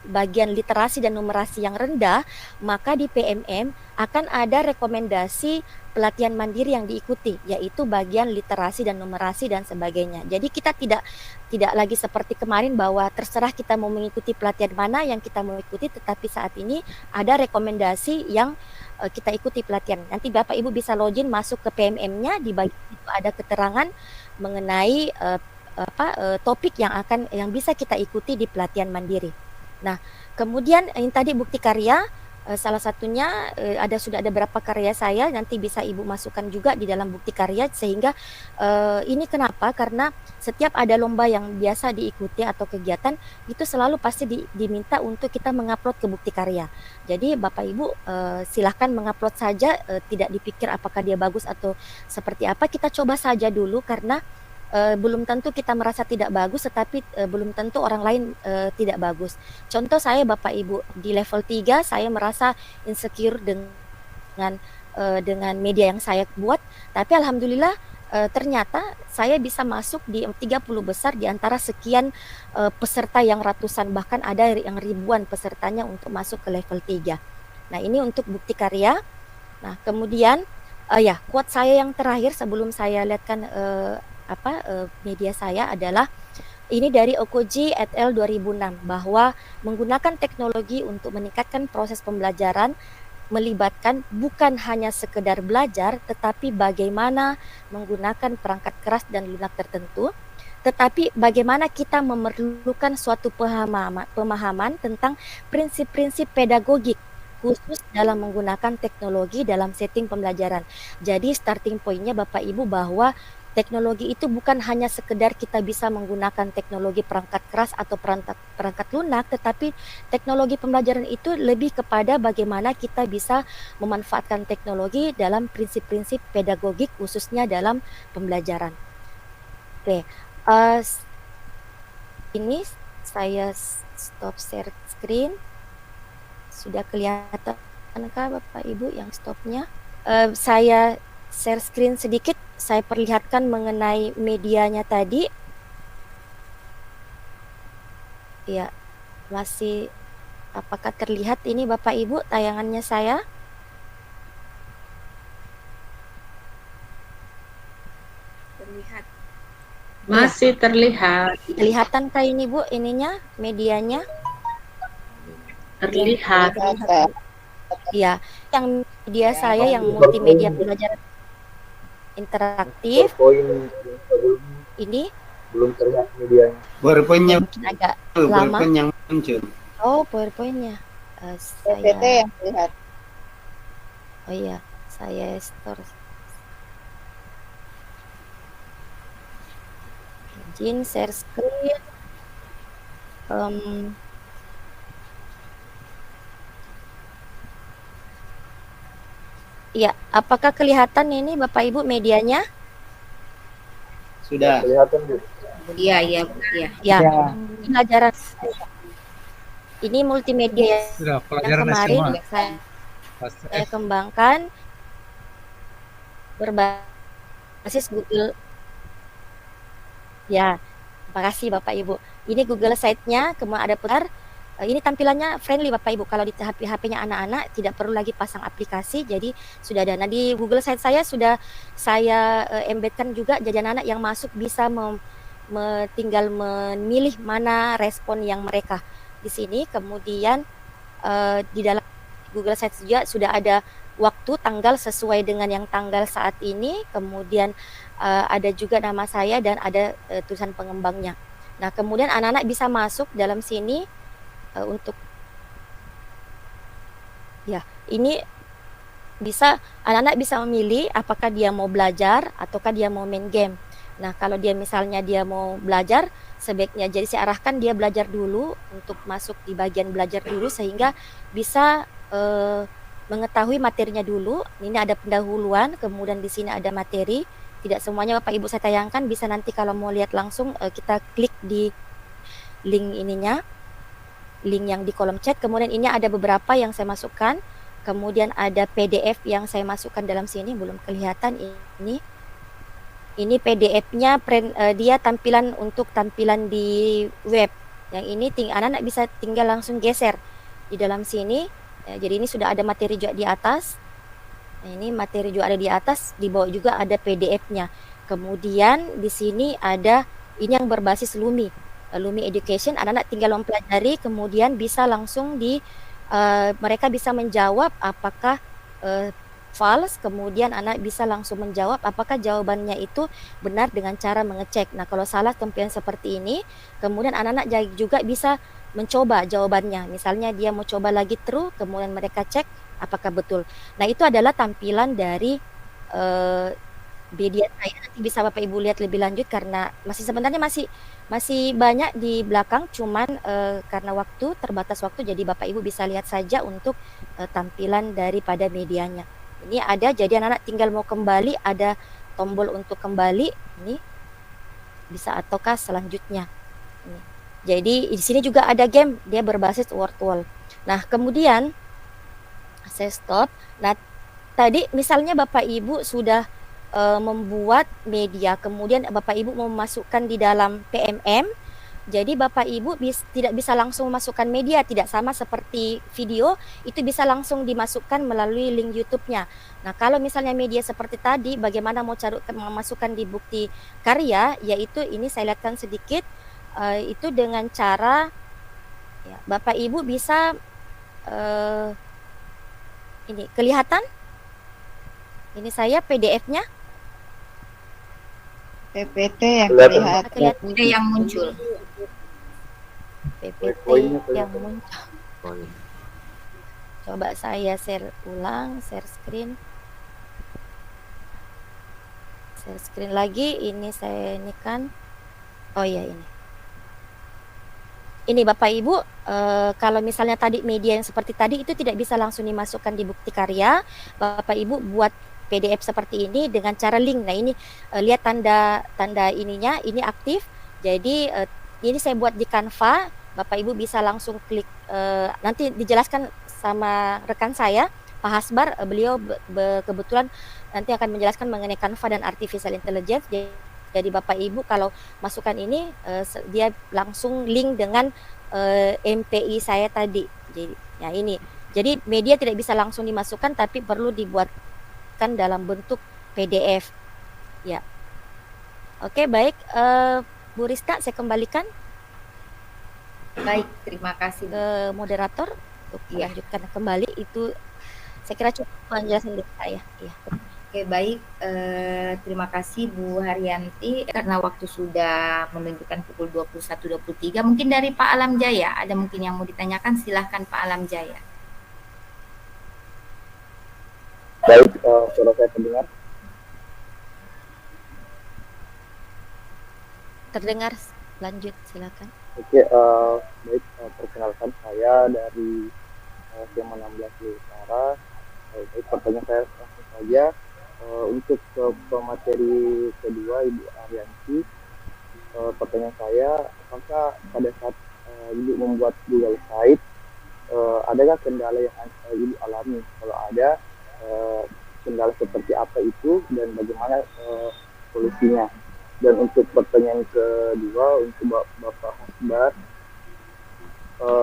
bagian literasi dan numerasi yang rendah, maka di PMM akan ada rekomendasi pelatihan mandiri yang diikuti, yaitu bagian literasi dan numerasi dan sebagainya. Jadi kita tidak lagi seperti kemarin bahwa terserah kita mau mengikuti pelatihan mana yang kita mau ikuti, tetapi saat ini ada rekomendasi yang kita ikuti pelatihan. Nanti Bapak Ibu bisa login masuk ke PMM-nya, di bagian itu ada keterangan mengenai topik yang bisa kita ikuti di pelatihan mandiri. Nah, kemudian ini tadi bukti karya, salah satunya sudah ada beberapa karya saya, nanti bisa Ibu masukkan juga di dalam bukti karya, sehingga ini kenapa? Karena setiap ada lomba yang biasa diikuti atau kegiatan itu selalu pasti diminta untuk kita mengupload ke bukti karya. Jadi Bapak Ibu silahkan mengupload saja, tidak dipikir apakah dia bagus atau seperti apa, kita coba saja dulu karena belum tentu kita merasa tidak bagus, tetapi belum tentu orang lain tidak bagus. Contoh saya Bapak Ibu di level 3 saya merasa insecure dengan media yang saya buat, tapi alhamdulillah ternyata saya bisa masuk di 30 besar di antara sekian peserta yang ratusan, bahkan ada yang ribuan pesertanya untuk masuk ke level 3. Nah, ini untuk bukti karya. Nah, kemudian quote saya yang terakhir sebelum saya lihatkan media saya adalah ini dari Okoji et al 2006, bahwa menggunakan teknologi untuk meningkatkan proses pembelajaran melibatkan bukan hanya sekedar belajar, tetapi bagaimana menggunakan perangkat keras dan lunak tertentu, tetapi bagaimana kita memerlukan suatu pemahaman tentang prinsip-prinsip pedagogik khusus dalam menggunakan teknologi dalam setting pembelajaran. Jadi starting point-nya Bapak Ibu bahwa teknologi itu bukan hanya sekedar kita bisa menggunakan teknologi perangkat keras atau perangkat lunak, tetapi teknologi pembelajaran itu lebih kepada bagaimana kita bisa memanfaatkan teknologi dalam prinsip-prinsip pedagogik khususnya dalam pembelajaran. Oke, ini saya stop share screen. Sudah kelihatankah Bapak Ibu yang stopnya? Saya share screen sedikit, saya perlihatkan mengenai medianya tadi. Ya, masih apakah terlihat ini Bapak Ibu tayangannya saya? Terlihat. Masih terlihat. Kelihatankah ini Bu ininya medianya? Terlihat. Iya, yang media saya yang multimedia pembelajaran interaktif ini belum terlihat medianya. PowerPoint-nya mungkin agak lama. PowerPoint yang muncul. Oh, PowerPoint-nya. PPT Saya yang terlihat. Oh iya, saya store. Izin share screen. Iya, apakah kelihatan ini Bapak Ibu medianya? Sudah. Kelihatan, Bu. Iya, iya, iya. Ya, ini pelajaran. Ini multimedia Sudah, yang pelajaran kemarin SMA. saya kembangkan berbasis Google. Ya, terima kasih Bapak Ibu. Ini Google Site-nya, kemudian ada putar. Ini tampilannya friendly Bapak Ibu. Kalau di HP-nya anak-anak tidak perlu lagi pasang aplikasi, jadi sudah ada. Nah, di Google Site saya sudah saya embedkan juga, jadi anak-anak yang masuk bisa tinggal memilih mana respon yang mereka di sini. Kemudian di dalam Google Site juga sudah ada waktu, tanggal sesuai dengan yang tanggal saat ini. Kemudian ada juga nama saya dan ada tulisan pengembangnya. Nah, kemudian anak-anak bisa masuk dalam sini untuk ya, ini bisa anak-anak bisa memilih apakah dia mau belajar ataukah dia mau main game. Nah, kalau dia misalnya dia mau belajar, sebaiknya jadi saya arahkan dia belajar dulu untuk masuk di bagian belajar dulu sehingga bisa mengetahui materinya dulu. Ini ada pendahuluan, kemudian di sini ada materi. Tidak semuanya Bapak Ibu saya tayangkan, bisa nanti kalau mau lihat langsung kita klik di link ininya, link yang di kolom chat. Kemudian ini ada beberapa yang saya masukkan. Kemudian ada PDF yang saya masukkan dalam sini, belum kelihatan ini. Ini PDF-nya dia tampilan untuk tampilan di web. Yang ini anak-anak bisa tinggal langsung geser di dalam sini. Ya, jadi ini sudah ada materi juga di atas. Nah, ini materi juga ada di atas, di bawah juga ada PDF-nya. Kemudian di sini ada ini yang berbasis Lumi. Lumi Education, anak-anak tinggal mempelajari, kemudian bisa langsung mereka bisa menjawab apakah false, kemudian anak bisa langsung menjawab apakah jawabannya itu benar dengan cara mengecek. Nah, kalau salah tampilan seperti ini, kemudian anak-anak juga bisa mencoba jawabannya. Misalnya dia mau coba lagi true, kemudian mereka cek apakah betul. Nah, itu adalah tampilan dari media saya. Nanti bisa Bapak Ibu lihat lebih lanjut karena sebenarnya masih banyak di belakang, cuman karena waktu terbatas waktu, jadi Bapak Ibu bisa lihat saja untuk tampilan daripada medianya. Ini ada, jadi anak-anak tinggal mau kembali, ada tombol untuk kembali ini bisa ataukah selanjutnya. Ini. Jadi di sini juga ada game, dia berbasis word wall. Nah, kemudian saya stop. Nah, tadi misalnya Bapak Ibu sudah membuat media, kemudian Bapak Ibu mau memasukkan di dalam PMM, jadi Bapak Ibu tidak bisa langsung memasukkan media, tidak sama seperti video, itu bisa langsung dimasukkan melalui link YouTube-nya. Nah, kalau misalnya media seperti tadi, bagaimana mau memasukkan di bukti karya, yaitu ini saya lihatkan sedikit, itu dengan cara ya, Bapak Ibu bisa ini kelihatan? Ini saya PDF-nya. PPT yang terlihat. PPT yang muncul. PPT yang muncul. Coba saya share ulang, share screen. Share screen lagi, ini saya ini kan. Oh ya, ini. Ini Bapak Ibu, kalau misalnya tadi media yang seperti tadi itu tidak bisa langsung dimasukkan di bukti karya, Bapak Ibu buat PDF seperti ini dengan cara link. Nah ini lihat tanda ininya, ini aktif. Jadi ini saya buat di Canva. Bapak Ibu bisa langsung klik. Nanti dijelaskan sama rekan saya, Pak Hasbar. Beliau kebetulan nanti akan menjelaskan mengenai Canva dan Artificial Intelligence. Jadi Bapak Ibu kalau masukkan ini, dia langsung link dengan MPI saya tadi. Jadi, ya ini. Jadi media tidak bisa langsung dimasukkan, tapi perlu dibuatkan dalam bentuk PDF. Ya. Oke, baik. Bu Rizka, saya kembalikan Baik, terima kasih. ke moderator untuk Iya. melanjutkan kembali. Itu saya kira cukup penjelasan dari saya. Iya. Oke, baik. Terima kasih Bu Haryanti. Karena waktu sudah menunjukkan pukul 21.23. Mungkin dari Pak Alam Jaya, ada mungkin yang mau ditanyakan, silahkan Pak Alam Jaya. Baik, suara saya terdengar. Terdengar, lanjut silakan. Oke, baik, perkenalkan saya dari SMA 16 Utara. Baik, pertanyaan saya langsung saja. Untuk ke pemateri kedua Ibu Arianti, pertanyaan saya, apakah pada saat Ibu membuat Google Site, adakah kendala yang Ibu alami? Kalau ada, kendala seperti apa itu dan bagaimana solusinya? Dan untuk pertanyaan kedua untuk Bapak Hasbar,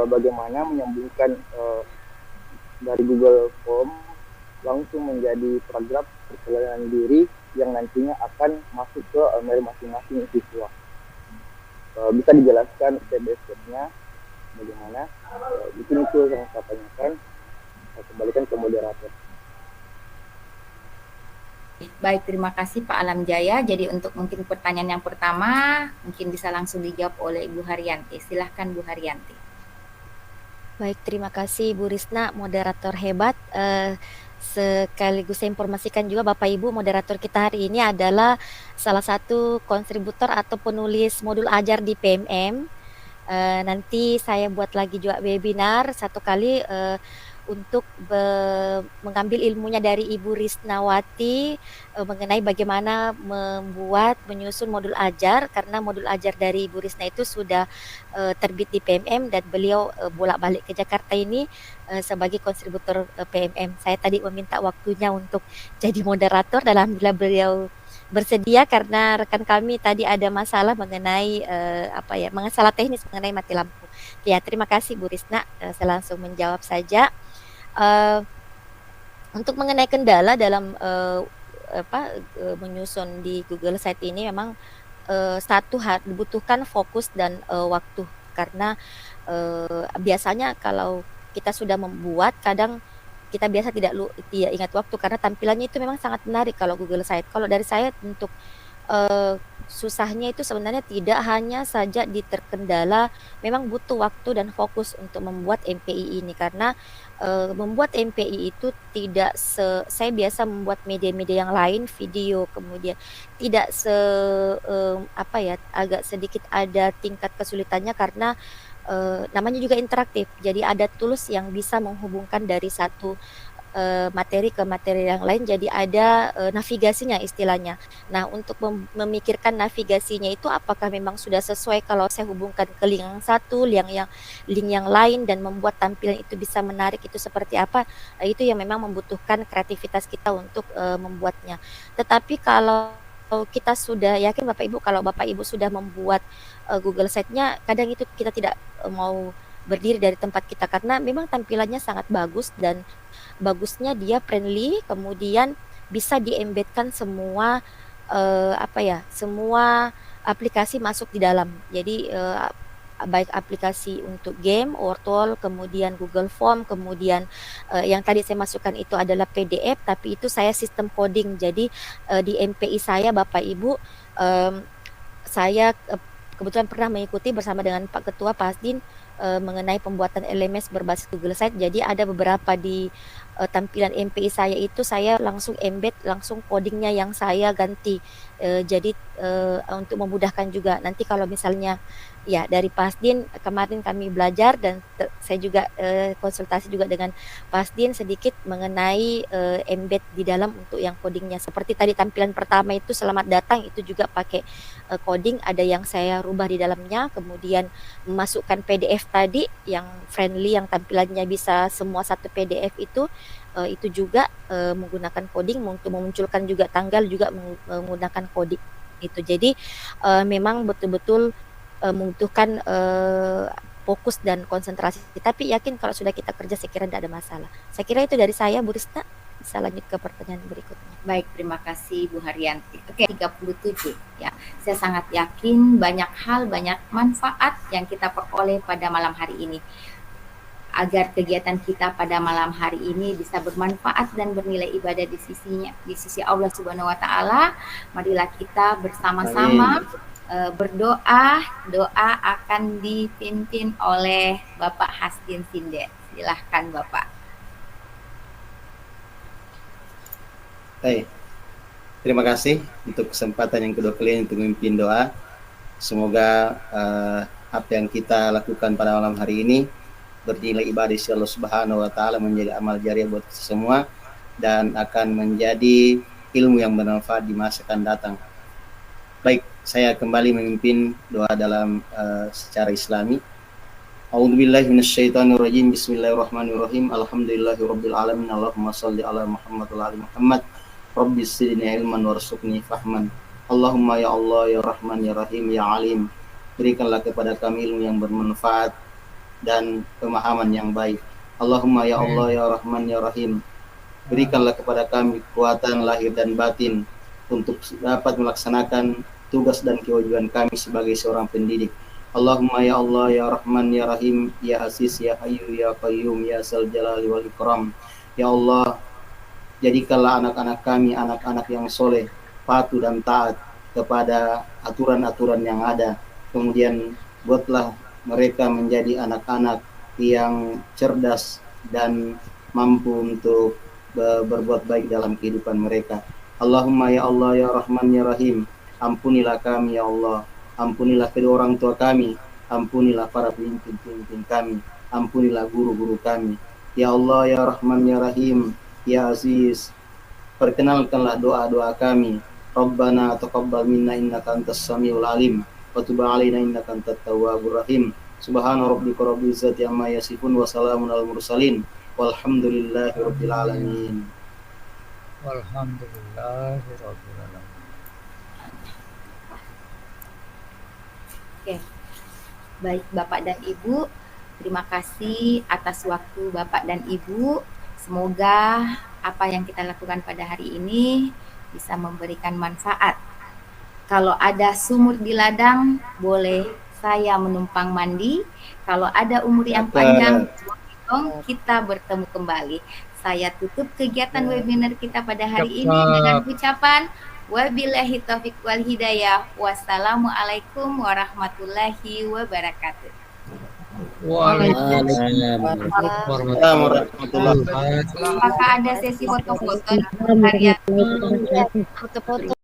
bagaimana menyambungkan dari Google Form langsung menjadi paragraf perjalanan diri yang nantinya akan masuk ke email masing-masing siswa. Bisa dijelaskan step by step-nya bagaimana? Itu yang saya tanyakan. Saya kembalikan ke moderator. Baik, terima kasih Pak Alam Jaya. Jadi untuk mungkin pertanyaan yang pertama, mungkin bisa langsung dijawab oleh Ibu Haryanti. Silahkan Bu Haryanti. Baik, terima kasih Bu Risna, moderator hebat. Sekaligus saya informasikan juga Bapak Ibu, moderator kita hari ini adalah salah satu kontributor atau penulis modul ajar di PMM. Nanti saya buat lagi juga webinar satu kali untuk mengambil ilmunya dari Ibu Risnawati mengenai bagaimana menyusun modul ajar, karena modul ajar dari Ibu Risna itu sudah terbit di PMM dan beliau bolak-balik ke Jakarta ini sebagai kontributor PMM. Saya tadi meminta waktunya untuk jadi moderator dan alhamdulillah beliau bersedia karena rekan kami tadi ada masalah mengenai masalah teknis mengenai mati lampu. Ya, terima kasih Bu Risna. Saya langsung menjawab saja. Untuk mengenai kendala dalam menyusun di Google Site ini memang dibutuhkan fokus dan waktu, karena biasanya kalau kita sudah membuat, kadang kita biasa tidak ingat waktu karena tampilannya itu memang sangat menarik kalau Google Site. Kalau dari saya untuk susahnya itu sebenarnya tidak hanya saja terkendala, memang butuh waktu dan fokus untuk membuat MPI ini, karena membuat MPI itu tidak saya biasa membuat media-media yang lain, video, kemudian tidak agak sedikit ada tingkat kesulitannya karena namanya juga interaktif. Jadi ada tools yang bisa menghubungkan dari satu materi ke materi yang lain, jadi ada navigasinya istilahnya. Nah, untuk memikirkan navigasinya itu apakah memang sudah sesuai kalau saya hubungkan ke link yang satu, link yang lain, dan membuat tampilan itu bisa menarik, itu seperti apa, itu yang memang membutuhkan kreativitas kita untuk membuatnya. Tetapi kalau kita sudah yakin Bapak Ibu, kalau Bapak Ibu sudah membuat Google Site-nya, kadang itu kita tidak mau berdiri dari tempat kita karena memang tampilannya sangat bagus, dan bagusnya dia friendly, kemudian bisa diembedkan semua semua aplikasi masuk di dalam. Jadi baik aplikasi untuk game, Wortel, kemudian Google Form, kemudian yang tadi saya masukkan itu adalah PDF, tapi itu saya sistem coding. Jadi di MPI saya Bapak Ibu, saya kebetulan pernah mengikuti bersama dengan Pak Ketua Pak Hasdin mengenai pembuatan LMS berbasis Google Site. Jadi ada beberapa di tampilan MPI saya itu saya langsung embed langsung codingnya yang saya ganti. Jadi untuk memudahkan juga nanti kalau misalnya ya dari Pasdin kemarin kami belajar dan saya juga konsultasi juga dengan Pasdin sedikit mengenai embed di dalam untuk yang codingnya. Seperti tadi tampilan pertama itu selamat datang itu juga pakai coding, ada yang saya rubah di dalamnya, kemudian memasukkan PDF tadi yang friendly yang tampilannya bisa semua satu PDF itu juga menggunakan coding untuk memunculkan juga tanggal juga menggunakan coding itu. Jadi memang betul-betul membutuhkan fokus dan konsentrasi. Tapi yakin kalau sudah kita kerja saya kira tidak ada masalah. Saya kira itu dari saya, Bu Rista. Bisa lanjut ke pertanyaan berikutnya. Baik, terima kasih Bu Haryanti. Oke, 37 ya. Saya sangat yakin banyak hal, banyak manfaat yang kita peroleh pada malam hari ini. Agar kegiatan kita pada malam hari ini bisa bermanfaat dan bernilai ibadah di sisi Allah Subhanahu wa taala, marilah kita bersama-sama berdoa. Doa akan dipimpin oleh Bapak Hasdin Sinde. Silahkan Bapak. Baik. Terima kasih untuk kesempatan yang kedua kali untuk memimpin doa. Semoga apa yang kita lakukan pada malam hari ini bernilai ibadah sisi Allah Subhanahu wa taala, menjadi amal jariah buat kita semua dan akan menjadi ilmu yang bermanfaat di masa akan datang. Baik, saya kembali memimpin doa dalam secara Islami. A'udzubillahi minasyaitonirrajim. Bismillahirrahmanirrahim. Alhamdulillahirabbil alamin. Allahumma shalli ala Muhammad wa ali Muhammad. Rabbis zidni ilman warzuqni fahman. Allahumma ya Allah ya Rahman ya Rahim ya Alim. Berikanlah kepada kami ilmu yang bermanfaat dan pemahaman yang baik. Allahumma ya Allah ya Rahman ya Rahim. Berikanlah kepada kami kekuatan lahir dan batin untuk dapat melaksanakan tugas dan kewajiban kami sebagai seorang pendidik. Allahumma ya Allah ya Rahman ya Rahim ya Aziz ya Hayyu ya Qayyum ya Dzal Jalali wal Ikram. Ya Allah, jadikanlah anak-anak kami anak-anak yang soleh, patuh dan taat kepada aturan-aturan yang ada. Kemudian buatlah mereka menjadi anak-anak yang cerdas dan mampu untuk berbuat baik dalam kehidupan mereka. Allahumma ya Allah ya Rahman ya Rahim, ampunilah kami ya Allah, ampunilah kedua orang tua kami, ampunilah para pemimpin-pemimpin kami, ampunilah guru-guru kami. Ya Allah ya Rahman ya Rahim ya Aziz, perkenalkanlah doa-doa kami. Rabbana taqabbal minna innaka antas samiul alim wa tub alaina innaka antat tawwabur rahim. Subhana rabbika rabbil izzati amma yasifun wa salamun alal mursalin walhamdulillahi rabbil alamin. Walhamdulillahi rabbil alamin. Oke. Baik Bapak dan Ibu, terima kasih atas waktu Bapak dan Ibu. Semoga apa yang kita lakukan pada hari ini bisa memberikan manfaat. Kalau ada sumur di ladang, boleh saya menumpang mandi. Kalau ada umur yang panjang, kita bertemu kembali. Saya tutup kegiatan webinar kita pada hari ini dengan ucapan wabillahi taufiq wal hidayah. Wassalamualaikum warahmatullahi wabarakatuh. Waalaikumsalam warahmatullahi wabarakatuh. Apakah ada sesi foto-foto? Foto-foto.